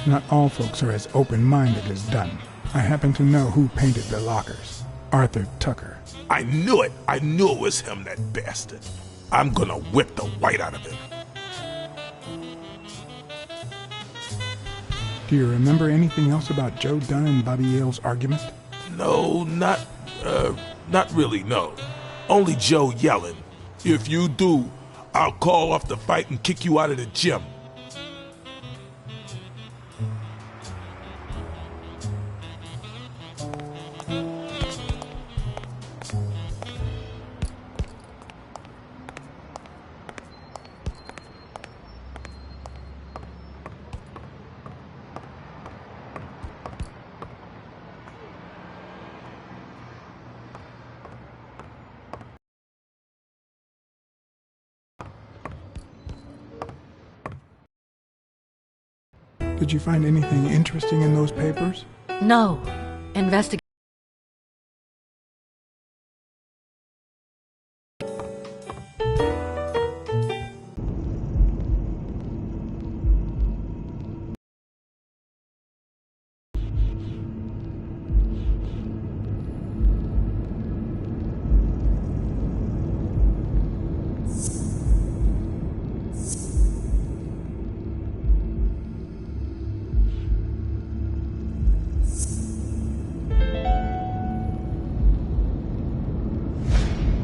Not all folks are as open-minded as Dunn. I happen to know who painted the lockers. Arthur Tucker. I knew it! I knew it was him, that bastard. I'm gonna whip the white out of him. Do you remember anything else about Joe Dunn and Bobby Yale's argument? No, not really, no. Only Joe yelling. If you do, I'll call off the fight and kick you out of the gym. Did you find anything interesting in those papers? No. Investigate.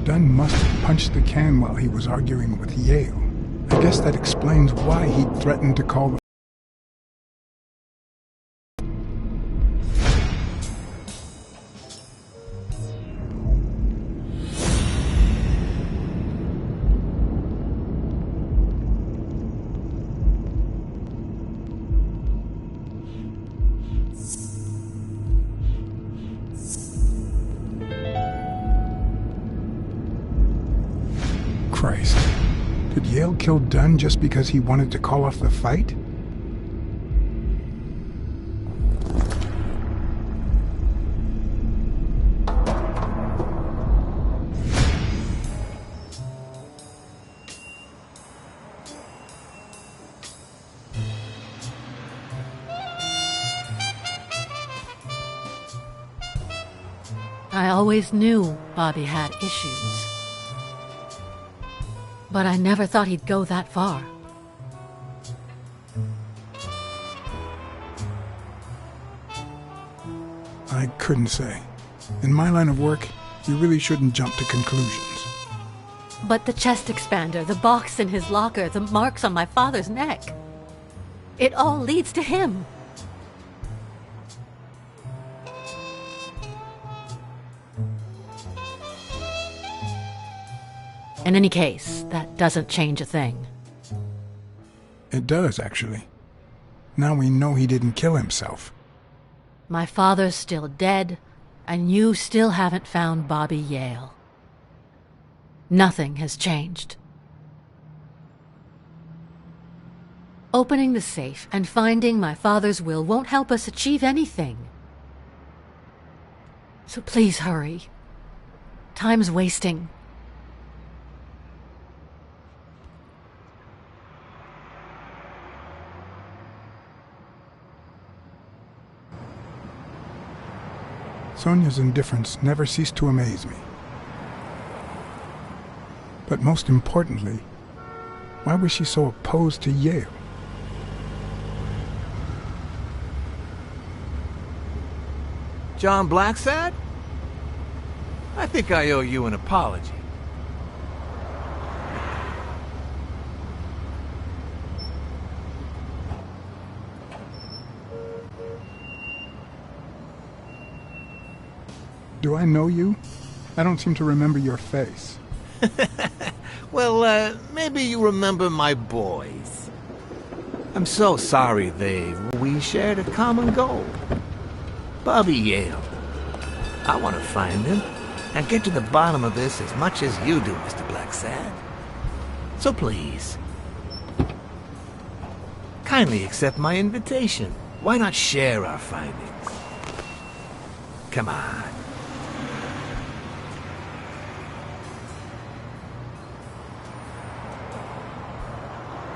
Dunn must have punched the can while he was arguing with Yale. I guess that explains why he'd threatened to call the... Christ. Did Yale kill Dunn just because he wanted to call off the fight? I always knew Bobby had issues. But I never thought he'd go that far. I couldn't say. In my line of work, you really shouldn't jump to conclusions. But the chest expander, the box in his locker, the marks on my father's neck. It all leads to him. In any case, that doesn't change a thing. It does, actually. Now we know he didn't kill himself. My father's still dead, and you still haven't found Bobby Yale. Nothing has changed. Opening the safe and finding my father's will won't help us achieve anything. So please hurry. Time's wasting. Sonia's indifference never ceased to amaze me. But most importantly, why was she so opposed to Yale? John Blacksad? I think I owe you an apology. Do I know you? I don't seem to remember your face. Well, maybe you remember my boys. I'm so sorry, we shared a common goal. Bobby Yale. I want to find him and get to the bottom of this as much as you do, Mr. Blacksad. So please, kindly accept my invitation. Why not share our findings? Come on.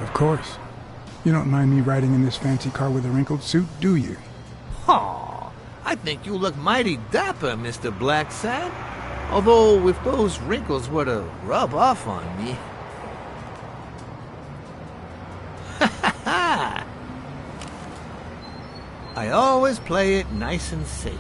Of course. You don't mind me riding in this fancy car with a wrinkled suit, do you? Aw, I think you look mighty dapper, Mr. Blacksad. Although, if those wrinkles were to rub off on me... Ha! I always play it nice and safe.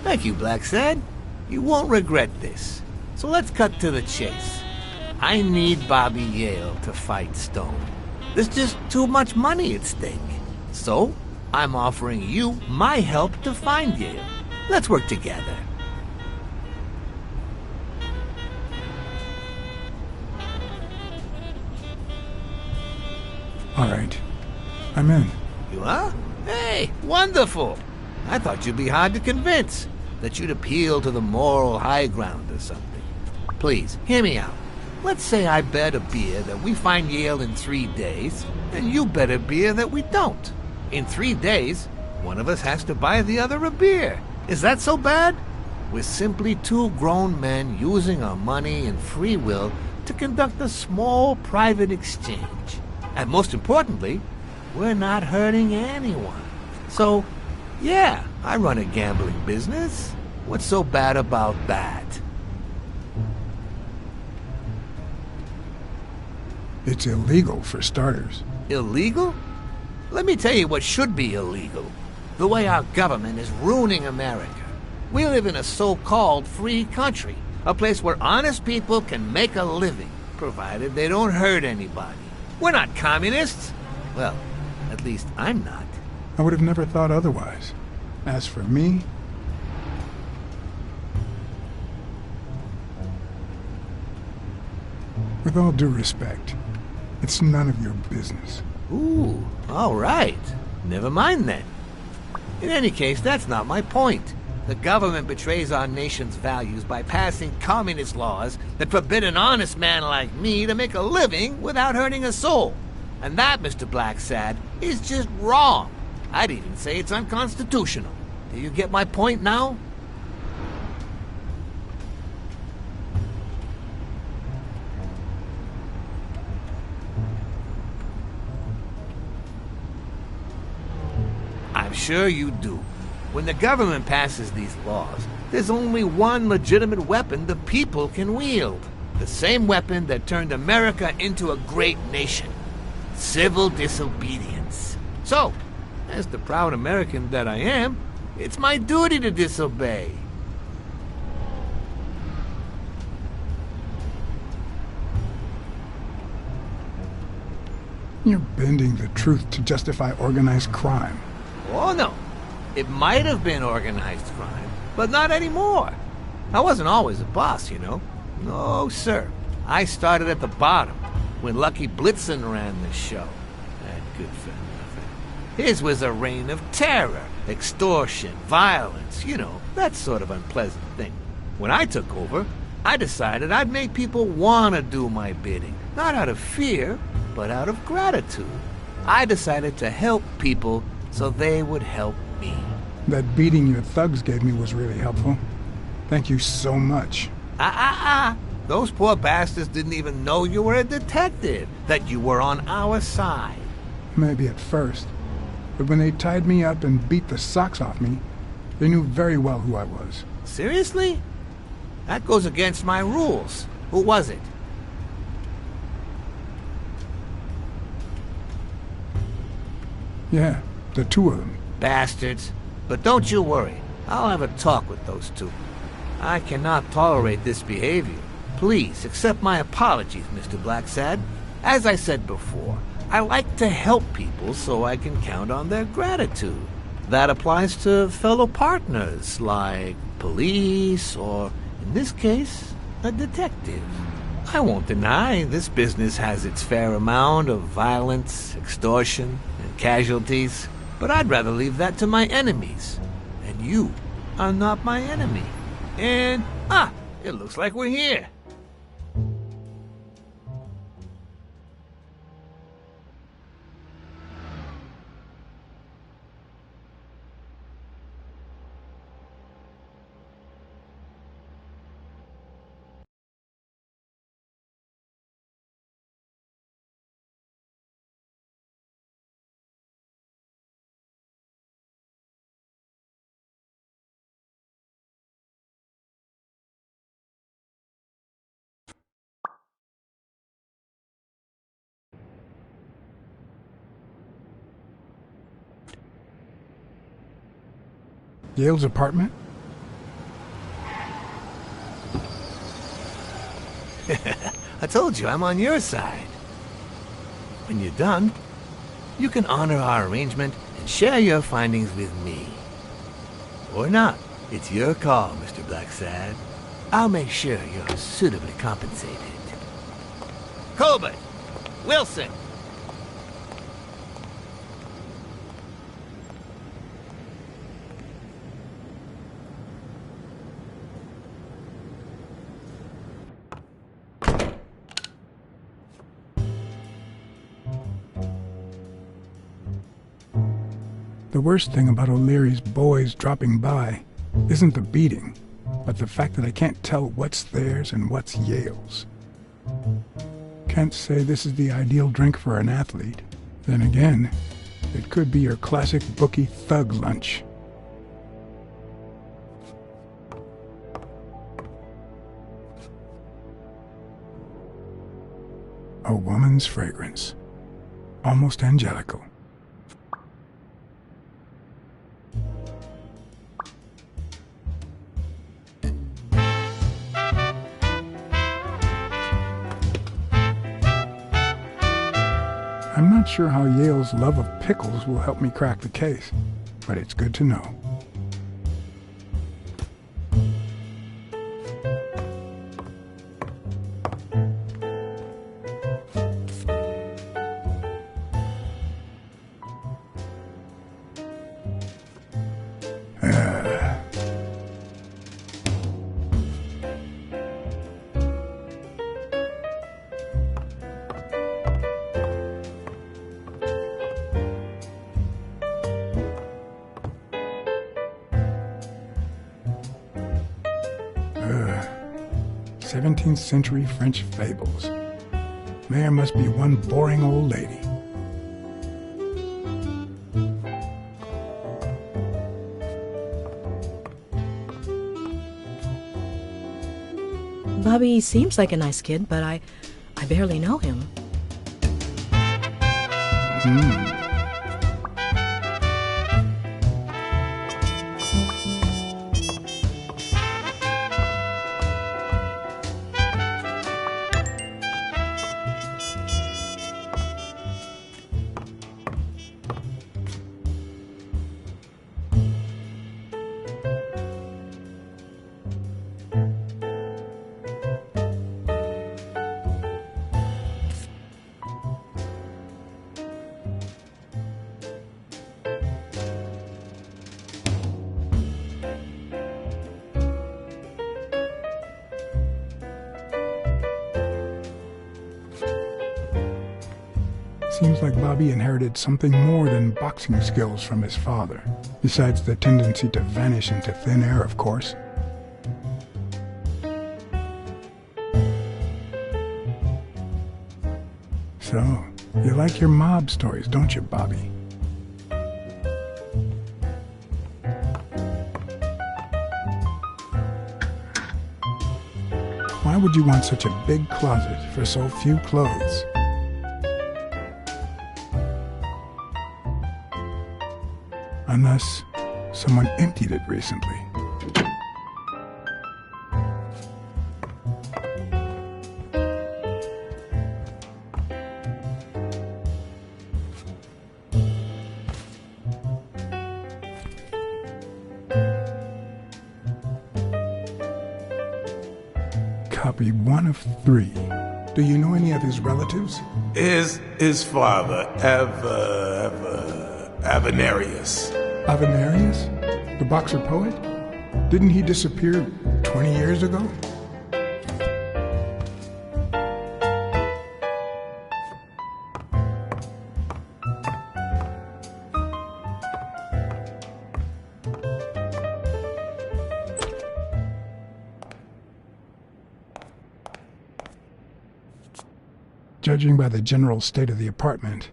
Thank you, Blacksad. You won't regret this. So let's cut to the chase. I need Bobby Yale to fight Stone. There's just too much money at stake. So, I'm offering you my help to find Yale. Let's work together. All right. I'm in. You are? Hey, wonderful. I thought you'd be hard to convince. That you'd appeal to the moral high ground or something. Please, hear me out. Let's say I bet a beer that we find Yale in 3 days, and you bet a beer that we don't. In 3 days, one of us has to buy the other a beer. Is that so bad? We're simply two grown men using our money and free will to conduct a small private exchange. And most importantly, we're not hurting anyone. So, yeah, I run a gambling business. What's so bad about that? It's illegal for starters. Illegal? Let me tell you what should be illegal. The way our government is ruining America. We live in a so-called free country. A place where honest people can make a living, provided they don't hurt anybody. We're not communists. Well, at least I'm not. I would have never thought otherwise. As for me... With all due respect, it's none of your business. Ooh, all right. Never mind then. In any case, that's not my point. The government betrays our nation's values by passing communist laws that forbid an honest man like me to make a living without hurting a soul. And that, Mr. Blacksad, is just wrong. I'd even say it's unconstitutional. Do you get my point now? I'm sure you do. When the government passes these laws, there's only one legitimate weapon the people can wield. The same weapon that turned America into a great nation. Civil disobedience. So, as the proud American that I am, it's my duty to disobey. You're bending the truth to justify organized crime. Oh, no. It might have been organized crime, but not anymore. I wasn't always a boss, you know. No, sir. I started at the bottom, when Lucky Blitzen ran the show. That good for nothing. His was a reign of terror, extortion, violence, you know, that sort of unpleasant thing. When I took over, I decided I'd make people want to do my bidding. Not out of fear, but out of gratitude. I decided to help people so they would help me. That beating your thugs gave me was really helpful. Thank you so much. Those poor bastards didn't even know you were a detective, that you were on our side. Maybe at first. But when they tied me up and beat the socks off me, they knew very well who I was. Seriously? That goes against my rules. Who was it? Yeah, the two of them. Bastards. But don't you worry. I'll have a talk with those two. I cannot tolerate this behavior. Please accept my apologies, Mr. Blacksad. As I said before, I like to help people so I can count on their gratitude. That applies to fellow partners like police or, in this case, a detective. I won't deny this business has its fair amount of violence, extortion, and casualties, but I'd rather leave that to my enemies. And you are not my enemy. And, it looks like we're here. Yale's apartment? I told you I'm on your side. When you're done, you can honor our arrangement and share your findings with me. Or not. It's your call, Mr. Blacksad. I'll make sure you're suitably compensated. Colbert! Wilson! The worst thing about O'Leary's boys dropping by isn't the beating, but the fact that I can't tell what's theirs and what's Yale's. Can't say this is the ideal drink for an athlete. Then again, it could be your classic bookie thug lunch. A woman's fragrance. Almost angelical. I'm not sure how Yale's love of pickles will help me crack the case, but it's good to know. Ugh. 17th century French fables. There must be one boring old lady. Bobby seems like a nice kid, but I barely know him. Seems like Bobby inherited something more than boxing skills from his father, besides the tendency to vanish into thin air, of course. So, you like your mob stories, don't you, Bobby? Why would you want such a big closet for so few clothes? Unless Someone emptied it recently. Copy 1 of 3. Do you know any of his relatives? His father, Avenarius. Avenarius? The boxer poet? Didn't he disappear 20 years ago? Judging by the general state of the apartment,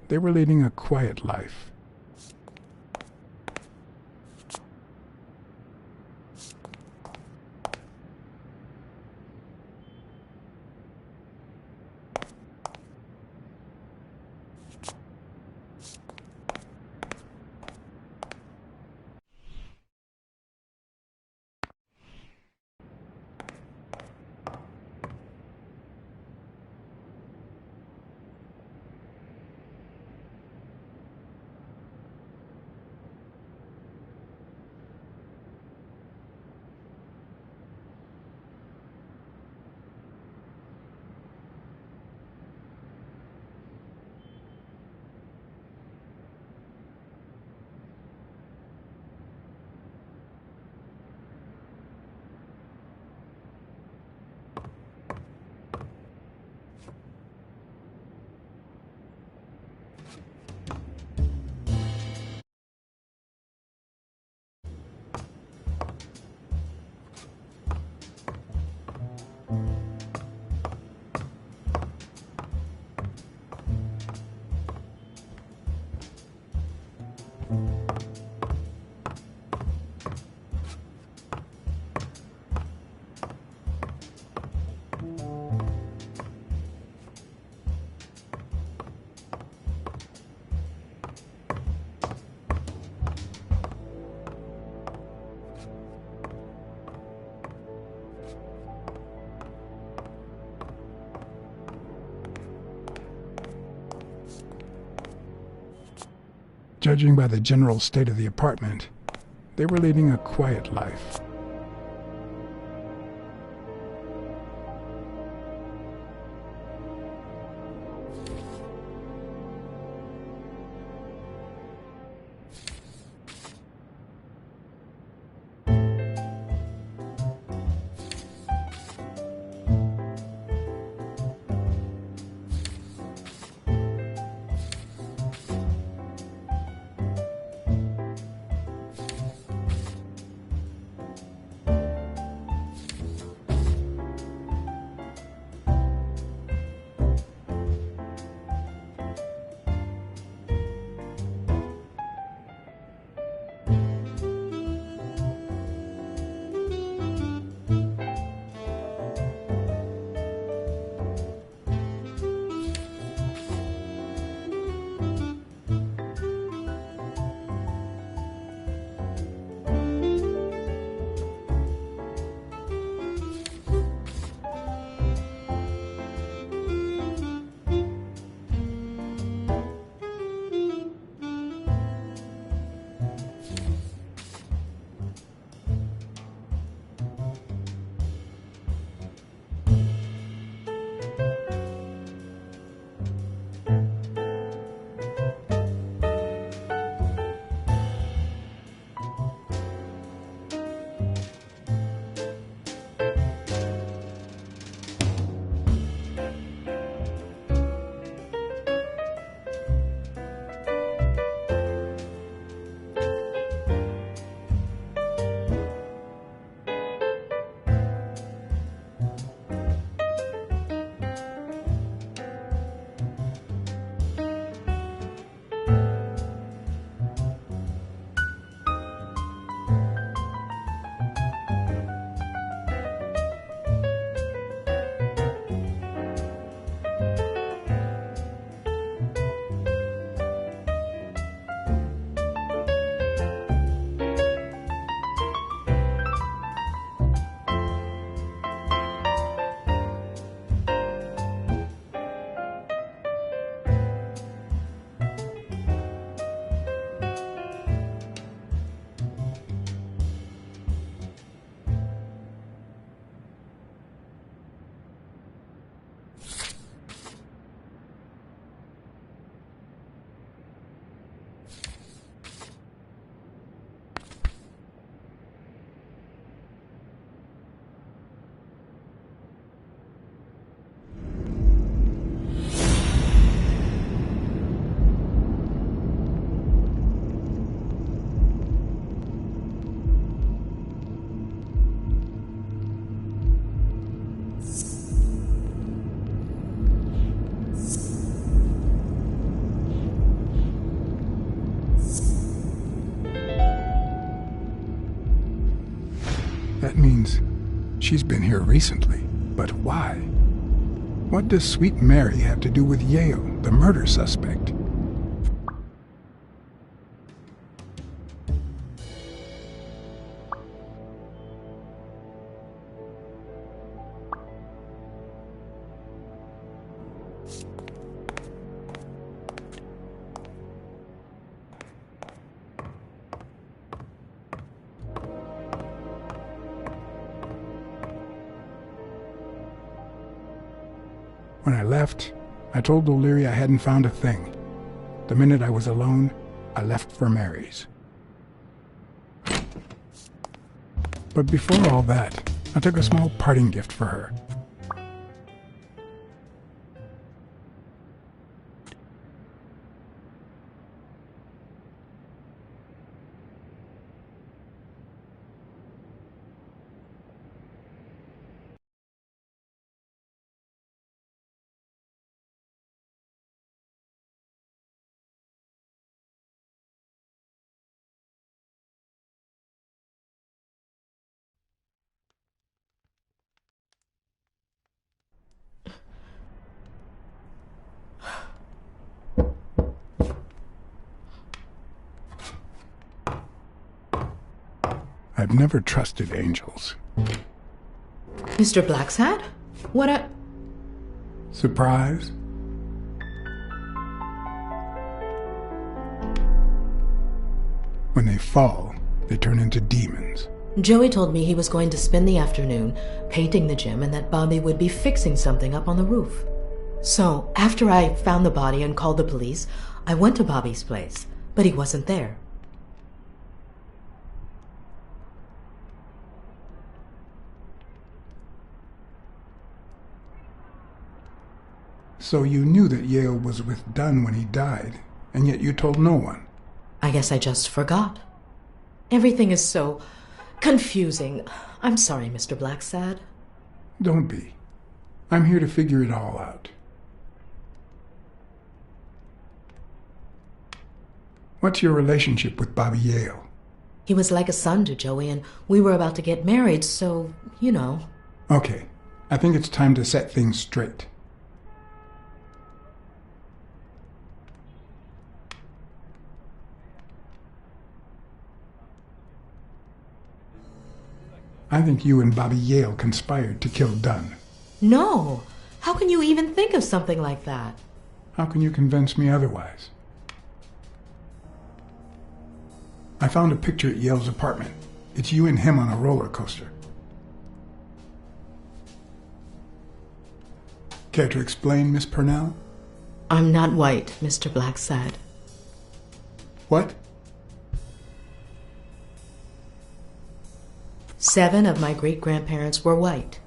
they were leading a quiet life. Judging by the general state of the apartment, they were leading a quiet life. That means she's been here recently. But why? What does Sweet Mary have to do with Yale, the murder suspect? When I left, I told O'Leary I hadn't found a thing. The minute I was alone, I left for Mary's. But before all that, I took a small parting gift for her. I've never trusted angels. Mr. Blacksad? What a... Surprise? When they fall, they turn into demons. Joey told me he was going to spend the afternoon painting the gym and that Bobby would be fixing something up on the roof. So, after I found the body and called the police, I went to Bobby's place, but he wasn't there. So you knew that Yale was with Dunn when he died, and yet you told no one. I guess I just forgot. Everything is so confusing. I'm sorry, Mr. Blacksad. Don't be. I'm here to figure it all out. What's your relationship with Bobby Yale? He was like a son to Joey, and we were about to get married, so, you know. Okay, I think it's time to set things straight. I think you and Bobby Yale conspired to kill Dunn. No! How can you even think of something like that? How can you convince me otherwise? I found a picture at Yale's apartment. It's you and him on a roller coaster. Care to explain, Miss Purnell? I'm not white, Mr. Blacksad. What? 7 of my great-grandparents were white.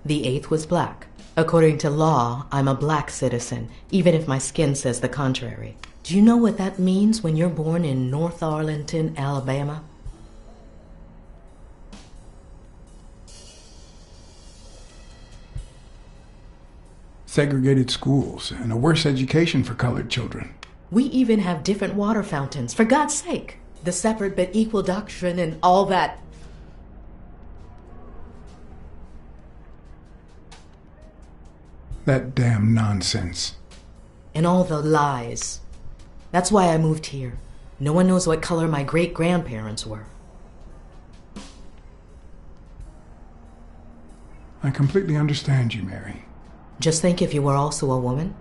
The 8th was black. According to law, I'm a black citizen, even if my skin says the contrary. Do you know what that means when you're born in North Arlington, Alabama? Segregated schools and a worse education for colored children. We even have different water fountains, for God's sake. The separate but equal doctrine and all that. That damn nonsense. And all the lies. That's why I moved here. No one knows what color my great-grandparents were. I completely understand you, Mary. Just think if you were also a woman.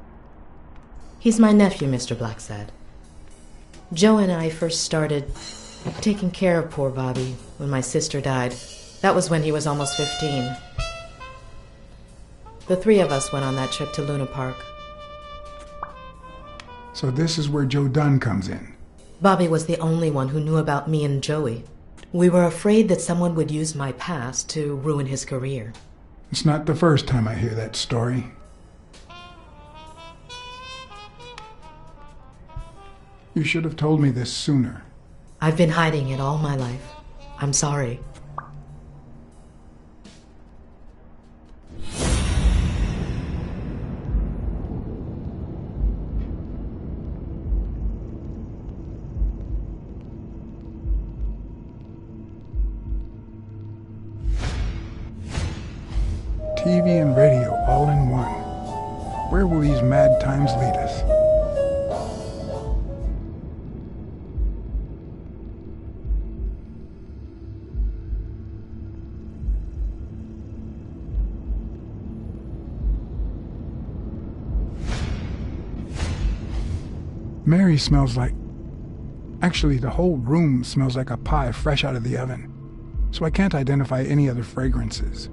He's my nephew, Mr. Blacksad. Joe and I first started taking care of poor Bobby when my sister died. That was when he was almost 15. The 3 of us went on that trip to Luna Park. So this is where Joe Dunn comes in. Bobby was the only one who knew about me and Joey. We were afraid that someone would use my past to ruin his career. It's not the first time I hear that story. You should have told me this sooner. I've been hiding it all my life. I'm sorry. TV and radio all in one. Where will these mad times lead us? Mary smells like... Actually, the whole room smells like a pie fresh out of the oven, so I can't identify any other fragrances.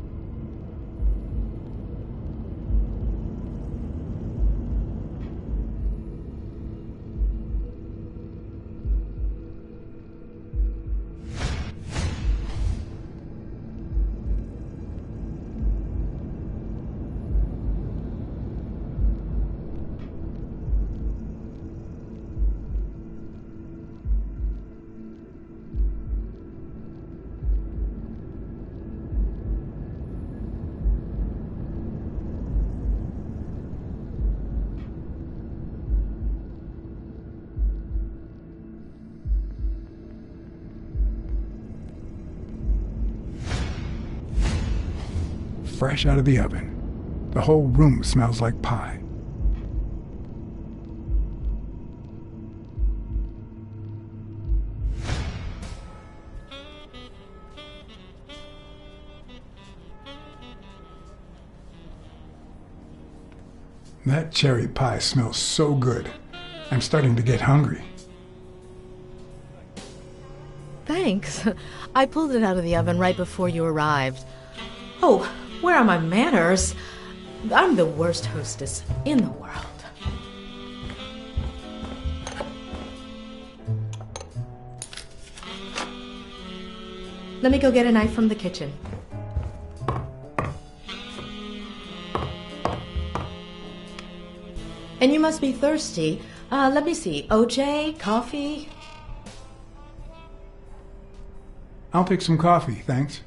Fresh out of the oven. The whole room smells like pie. That cherry pie smells so good. I'm starting to get hungry. Thanks. I pulled it out of the oven right before you arrived. Oh, where are my manners? I'm the worst hostess in the world. Let me go get a knife from the kitchen. And you must be thirsty. Let me see. OJ, coffee? I'll take some coffee, thanks.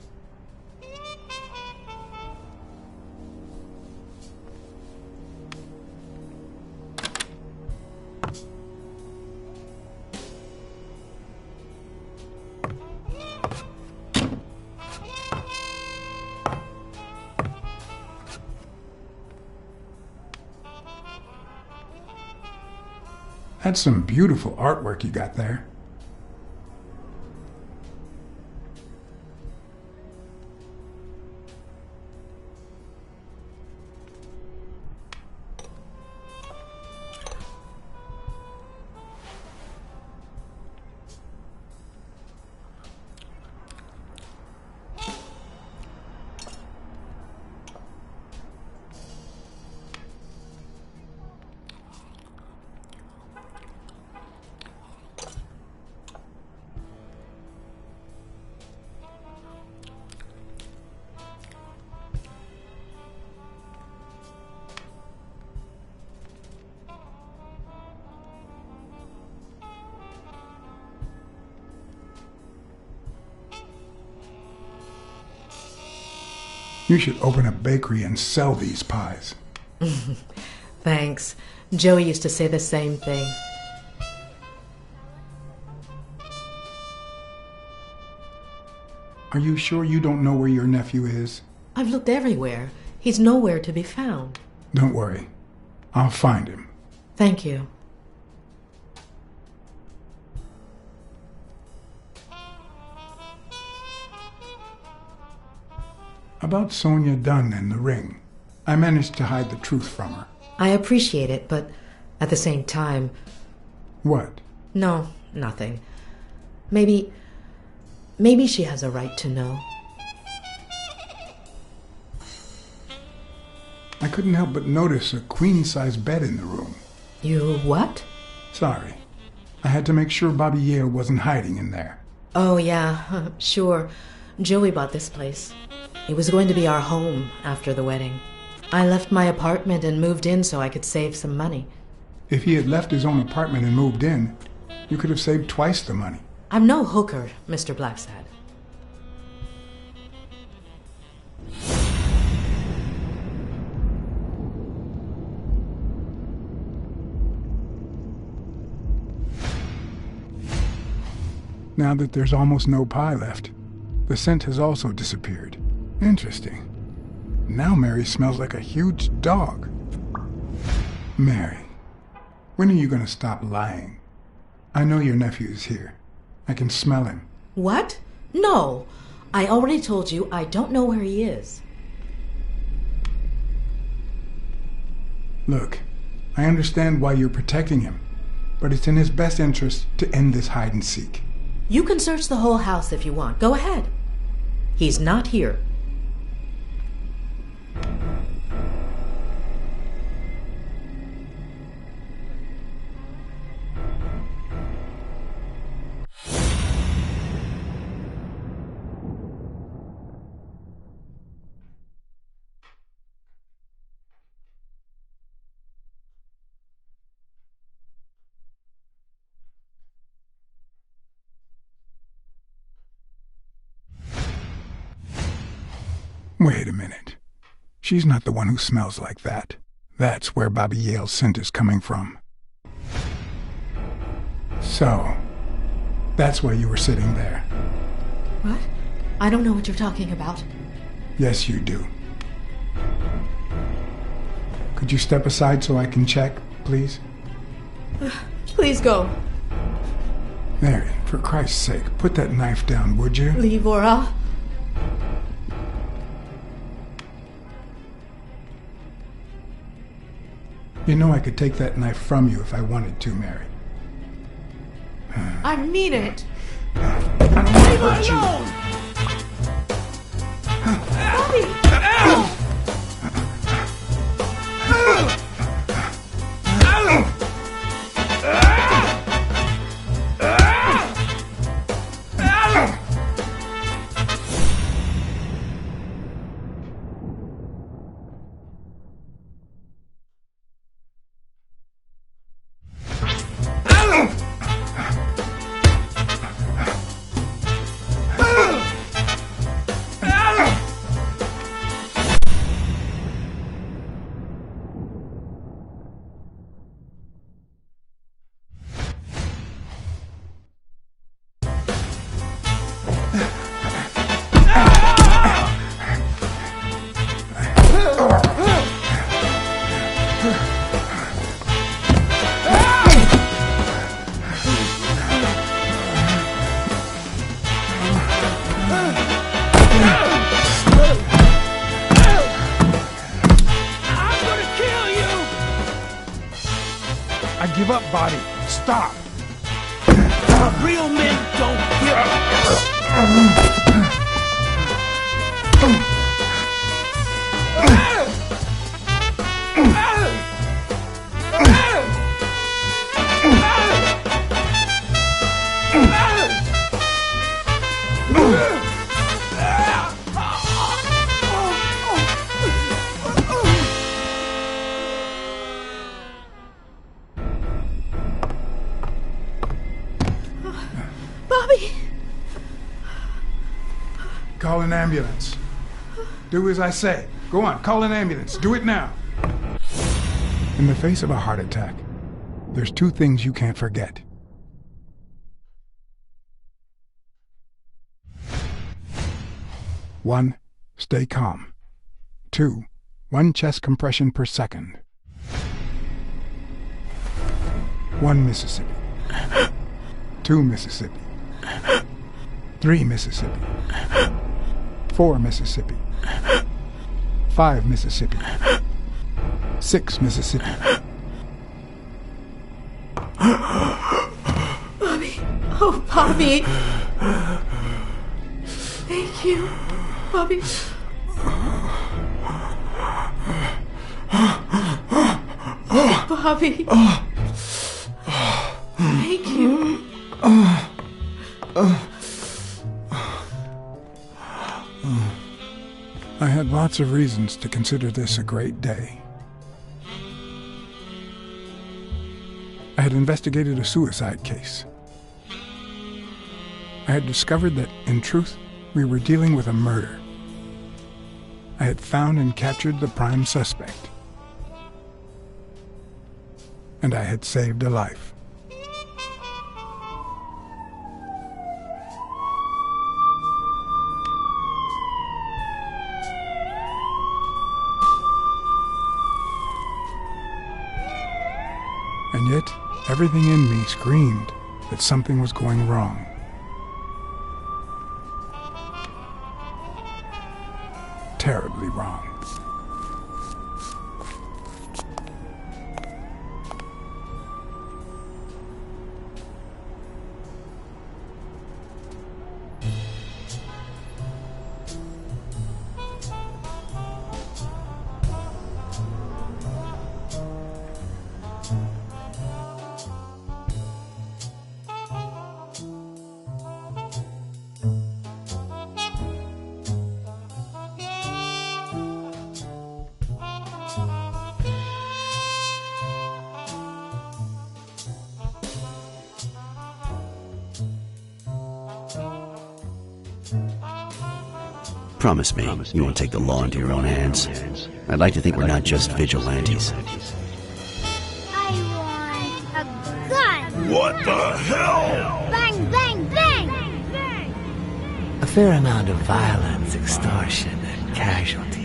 That's some beautiful artwork you got there. You should open a bakery and sell these pies. Thanks. Joey used to say the same thing. Are you sure you don't know where your nephew is? I've looked everywhere. He's nowhere to be found. Don't worry. I'll find him. Thank you. About Sonia Dunn and the ring. I managed to hide the truth from her. I appreciate it, but at the same time... What? No, nothing. Maybe she has a right to know. I couldn't help but notice a queen-size bed in the room. You what? Sorry. I had to make sure Bobby Yale wasn't hiding in there. Oh, yeah, sure. Joey bought this place. It was going to be our home after the wedding. I left my apartment and moved in so I could save some money. If he had left his own apartment and moved in, you could have saved twice the money. I'm no hooker, Mr. Blacksad. Now that there's almost no pie left, the scent has also disappeared. Interesting. Now Mary smells like a huge dog. Mary, when are you going to stop lying? I know your nephew is here. I can smell him. What? No. I already told you I don't know where he is. Look, I understand why you're protecting him, but it's in his best interest to end this hide and seek. You can search the whole house if you want. Go ahead. He's not here. Wait a minute. She's not the one who smells like that. That's where Bobby Yale's scent is coming from. So, that's why you were sitting there. What? I don't know what you're talking about. Yes, you do. Could you step aside so I can check, please? Please go. Mary, for Christ's sake, put that knife down, would you? Livora. You know I could take that knife from you if I wanted to, Mary. I mean it. I don't want to hurt you. Bobby! I give up, Bobby. Stop. Real men don't give Bobby! Call an ambulance. Do as I say. Go on, call an ambulance. Do it now. In the face of a heart attack, there's two things you can't forget. One, stay calm. Two, 1 chest compression per second. 1 Mississippi. 2 Mississippi. 3 Mississippi. 4 Mississippi. 5 Mississippi. 6 Mississippi. Bobby! Oh, Bobby! Thank you, Bobby. Bobby. Thank you. I had lots of reasons to consider this a great day. I had investigated a suicide case. I had discovered that, in truth, we were dealing with a murder. I had found and captured the prime suspect. And I had saved a life. And yet, everything in me screamed that something was going wrong. Terribly wrong. Promise me you won't take the law into your own hands. I'd like to think we're not just vigilantes. I want a gun! What the hell? Bang, bang, bang! A fair amount of violence, extortion, and casualties.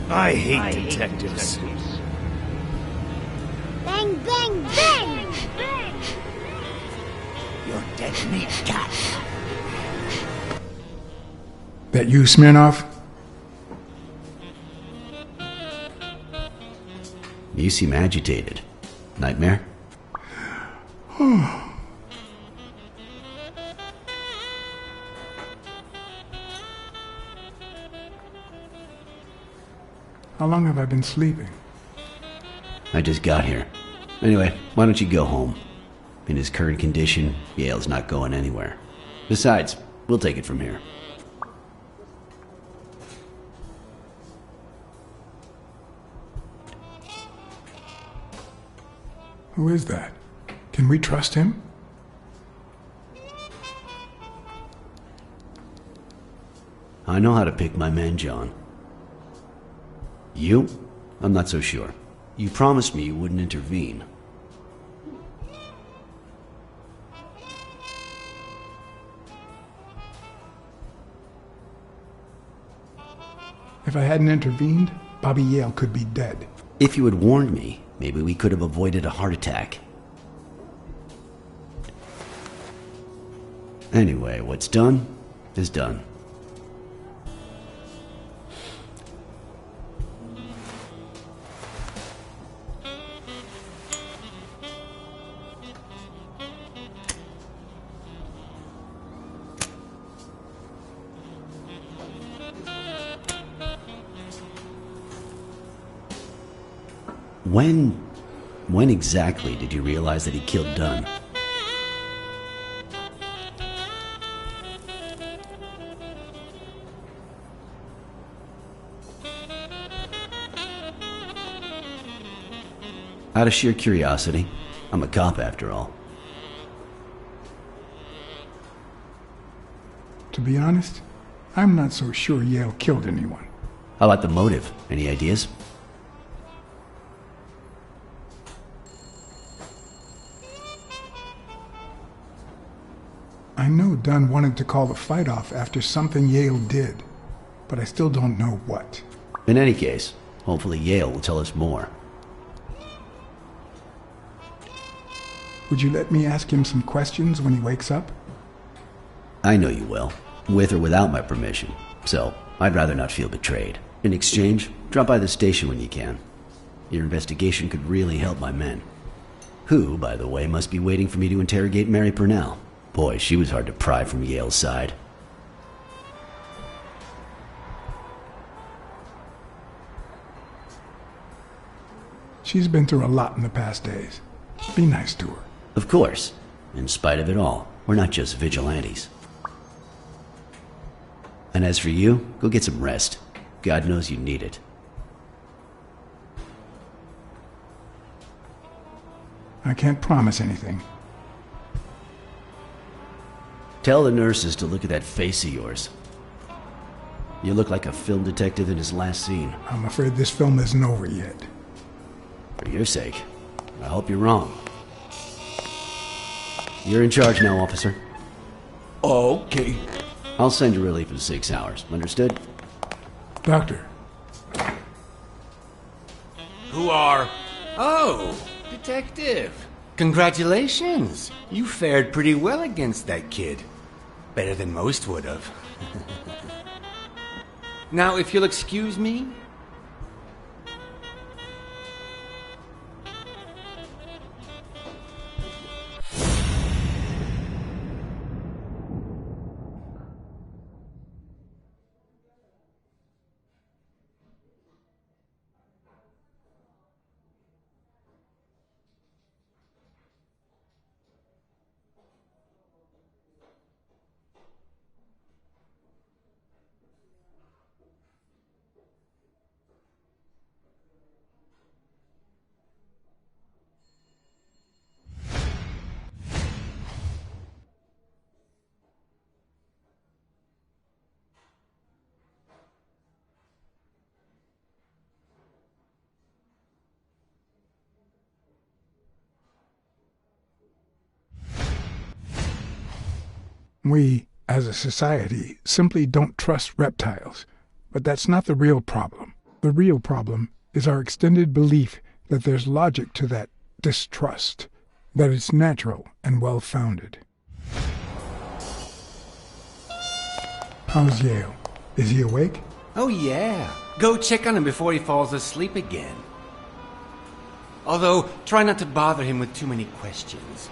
I hate detectives. Bang, bang, bang! You're dead meat, cat. That you, Smirnoff? You seem agitated. Nightmare? How long have I been sleeping? I just got here. Anyway, why don't you go home? In his current condition, Yale's not going anywhere. Besides, we'll take it from here. Who is that? Can we trust him? I know how to pick my men, John. You? I'm not so sure. You promised me you wouldn't intervene. If I hadn't intervened, Bobby Yale could be dead. If you had warned me, maybe we could have avoided a heart attack. Anyway, what's done is done. When exactly did you realize that he killed Dunn? Out of sheer curiosity. I'm a cop after all. To be honest, I'm not so sure Yale killed anyone. How about the motive? Any ideas? I know Dunn wanted to call the fight off after something Yale did, but I still don't know what. In any case, hopefully Yale will tell us more. Would you let me ask him some questions when he wakes up? I know you will, with or without my permission, so I'd rather not feel betrayed. In exchange, drop by the station when you can. Your investigation could really help my men. Who, by the way, must be waiting for me to interrogate Mary Purnell. Boy, she was hard to pry from Yale's side. She's been through a lot in the past days. Be nice to her. Of course. In spite of it all, we're not just vigilantes. And as for you, go get some rest. God knows you need it. I can't promise anything. Tell the nurses to look at that face of yours. You look like a film detective in his last scene. I'm afraid this film isn't over yet. For your sake, I hope you're wrong. You're in charge now, officer. Okay. I'll send you relief in 6 hours. Understood? Doctor, who are... Oh, Detective. Congratulations. You fared pretty well against that kid. Better than most would have. Now, if you'll excuse me... We, as a society, simply don't trust reptiles. But that's not the real problem. The real problem is our extended belief that there's logic to that distrust, that it's natural and well-founded. How's Yale? Is he awake? Oh yeah. Go check on him before he falls asleep again. Although, try not to bother him with too many questions.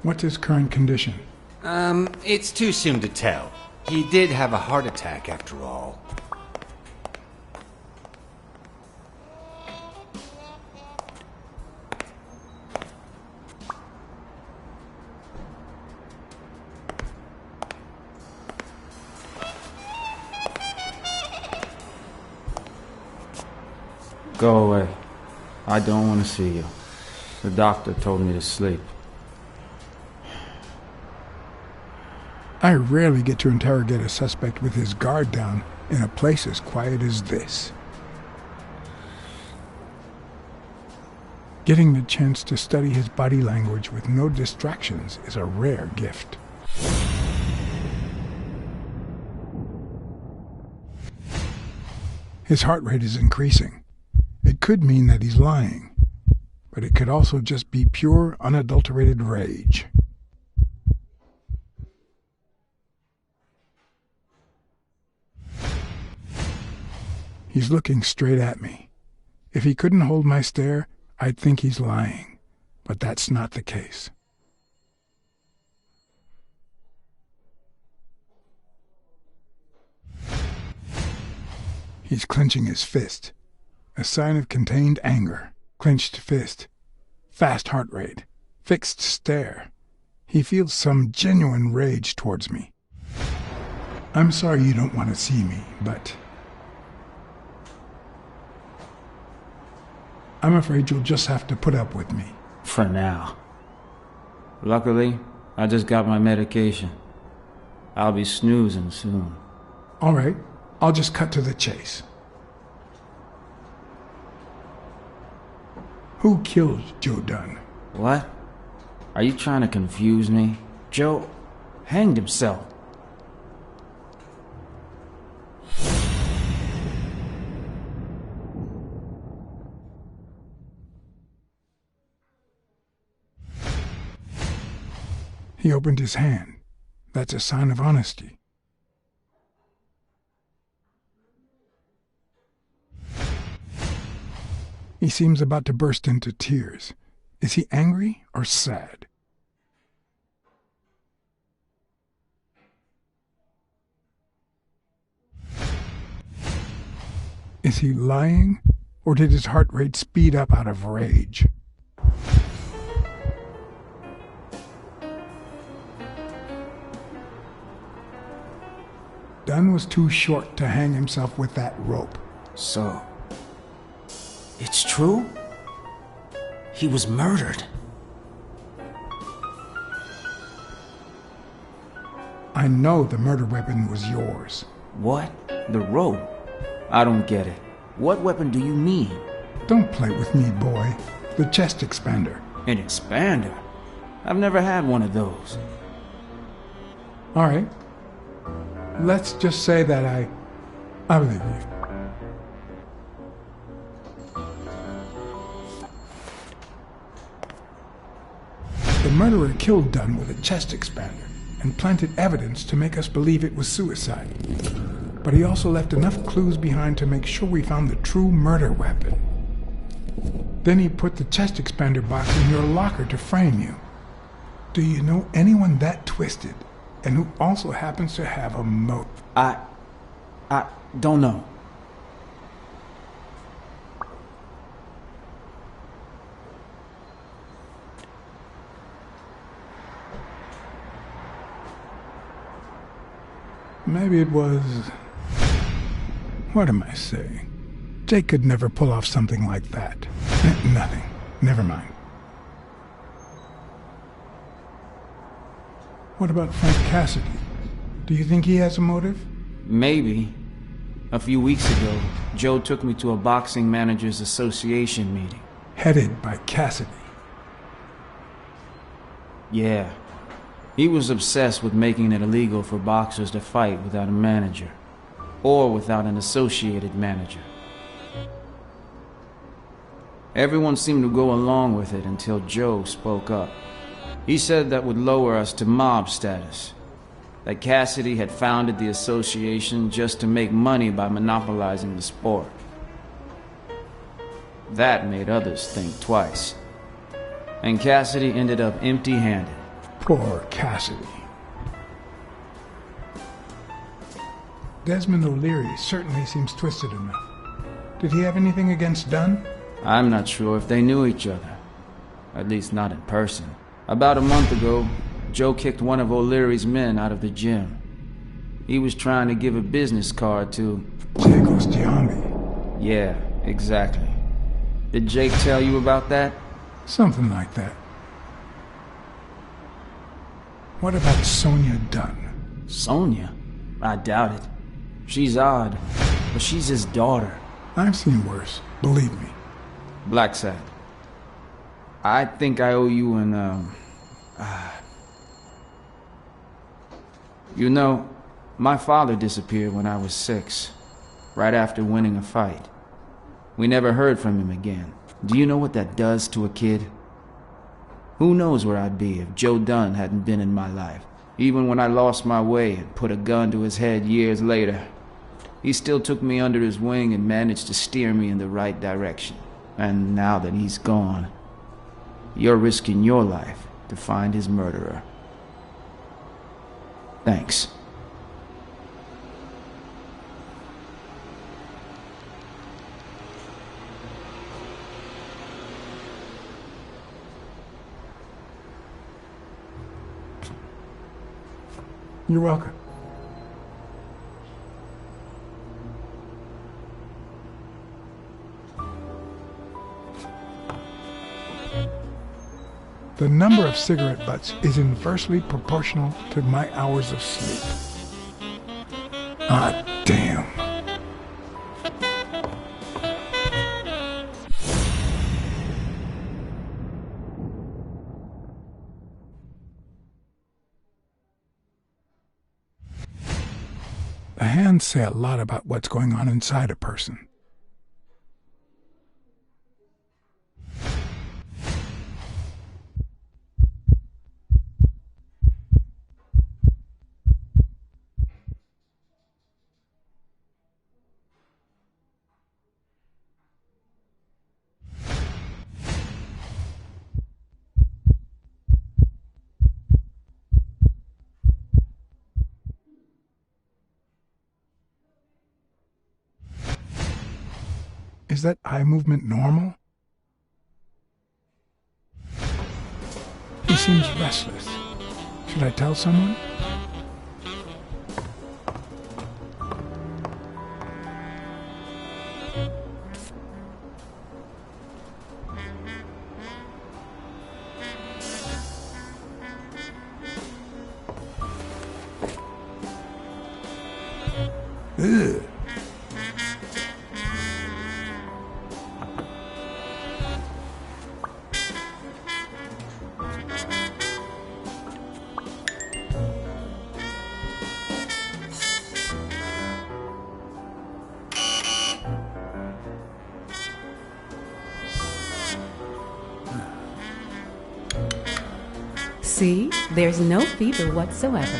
What's his current condition? It's too soon to tell. He did have a heart attack after all. Go away. I don't want to see you. The doctor told me to sleep. I rarely get to interrogate a suspect with his guard down in a place as quiet as this. Getting the chance to study his body language with no distractions is a rare gift. His heart rate is increasing. It could mean that he's lying, but it could also just be pure, unadulterated rage. He's looking straight at me. If he couldn't hold my stare, I'd think he's lying, but that's not the case. He's clenching his fist, a sign of contained anger. Clenched fist, fast heart rate, fixed stare. He feels some genuine rage towards me. I'm sorry you don't want to see me, but I'm afraid you'll just have to put up with me. For now. Luckily, I just got my medication. I'll be snoozing soon. All right, I'll just cut to the chase. Who killed Joe Dunn? What? Are you trying to confuse me? Joe hanged himself. He opened his hand. That's a sign of honesty. He seems about to burst into tears. Is he angry or sad? Is he lying, or did his heart rate speed up out of rage? Dunn was too short to hang himself with that rope. So, it's true? He was murdered. I know the murder weapon was yours. What? The rope? I don't get it. What weapon do you mean? Don't play with me, boy. The chest expander. An expander? I've never had one of those. All right. Let's just say that I believe you. The murderer killed Dunn with a chest expander and planted evidence to make us believe it was suicide. But he also left enough clues behind to make sure we found the true murder weapon. Then he put the chest expander box in your locker to frame you. Do you know anyone that twisted and who also happens to have a motive? I don't know. Maybe it was... What am I saying? Jake could never pull off something like that. Nothing. Never mind. What about Frank Cassidy? Do you think he has a motive? Maybe. A few weeks ago, Joe took me to a Boxing Managers Association meeting. Headed by Cassidy. Yeah. He was obsessed with making it illegal for boxers to fight without a manager. Or without an associated manager. Everyone seemed to go along with it until Joe spoke up. He said that would lower us to mob status. That Cassidy had founded the association just to make money by monopolizing the sport. That made others think twice. And Cassidy ended up empty-handed. Poor Cassidy. Desmond O'Leary certainly seems twisted enough. Did he have anything against Dunn? I'm not sure if they knew each other. At least not in person. About a month ago, Joe kicked one of O'Leary's men out of the gym. He was trying to give a business card to... Jacob's Giambi. Yeah, exactly. Did Jake tell you about that? Something like that. What about Sonia Dunn? Sonia? I doubt it. She's odd, but she's his daughter. I've seen worse, believe me. Blacksad. I think I owe you an, You know, my father disappeared when I was 6, right after winning a fight. We never heard from him again. Do you know what that does to a kid? Who knows where I'd be if Joe Dunn hadn't been in my life. Even when I lost my way and put a gun to his head years later, he still took me under his wing and managed to steer me in the right direction. And now that he's gone, you're risking your life to find his murderer. Thanks. You're welcome. The number of cigarette butts is inversely proportional to my hours of sleep. Ah, damn. The hands say a lot about what's going on inside a person. Is that eye movement normal? He seems restless. Should I tell someone? Ugh. See? There's no fever whatsoever.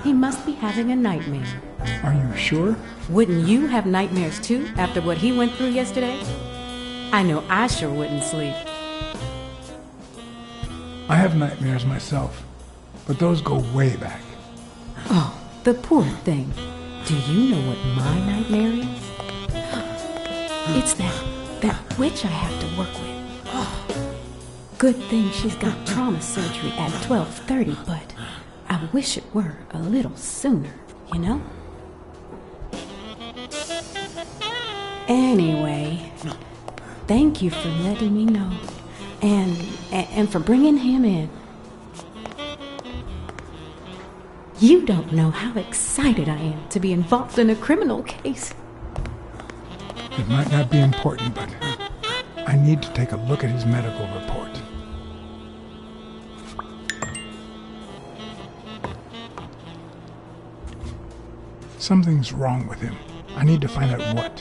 He must be having a nightmare. Are you sure? Wouldn't you have nightmares too after what he went through yesterday? I know I sure wouldn't sleep. I have nightmares myself, but those go way back. Oh, the poor thing. Do you know what my nightmare is? It's that witch I have to work with. Oh, good thing she's got trauma surgery at 12:30, but I wish it were a little sooner, you know? Anyway, thank you for letting me know, and for bringing him in. You don't know how excited I am to be involved in a criminal case. It might not be important, but I need to take a look at his medical report. Something's wrong with him. I need to find out what.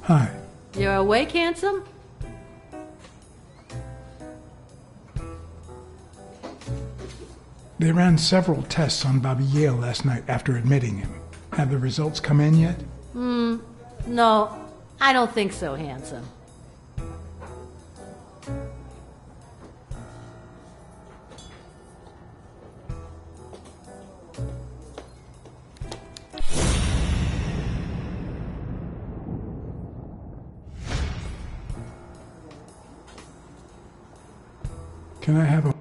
Hi. You're awake, handsome? They ran several tests on Bobby Yale last night after admitting him. Have the results come in yet? No, I don't think so, handsome. Can I have a